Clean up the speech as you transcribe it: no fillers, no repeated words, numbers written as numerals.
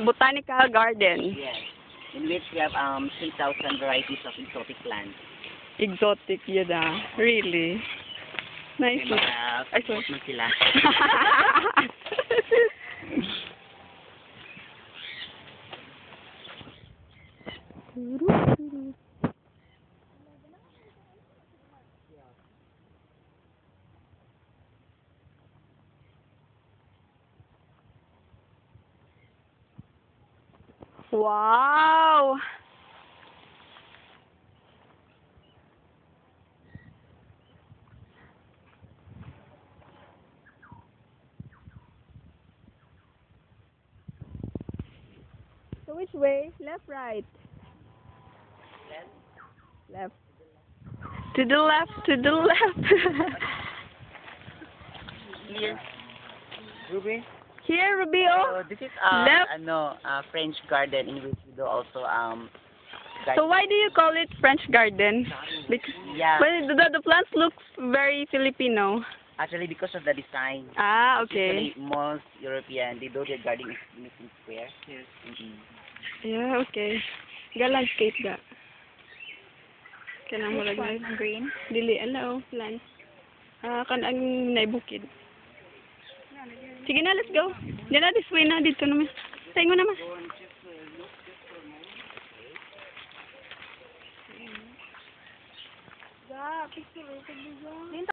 Botanical Garden. Yes. In which we have 3,000 varieties of exotic plants. Exotic yun ah. Really. Nice. May mga Ay, sorry. spot na sila. Wow! So which way? Left, right? Left. To the left, to the left. Here. Ruby? Here, Rubio. So this is Left. French garden in which we do also So why do you call it French garden? Because yeah, the plants look very Filipino. actually because of the design. Ah, okay. Usually most European they do their garden in square. Yes. Yeah, okay. Ga landscape ga. Kanang murag na Green. dili ano plants. Ah, kanang naibukid. Sige na, let's go. Diyan na, this way na, dito naman. Tayo mo naman. Ga, picture.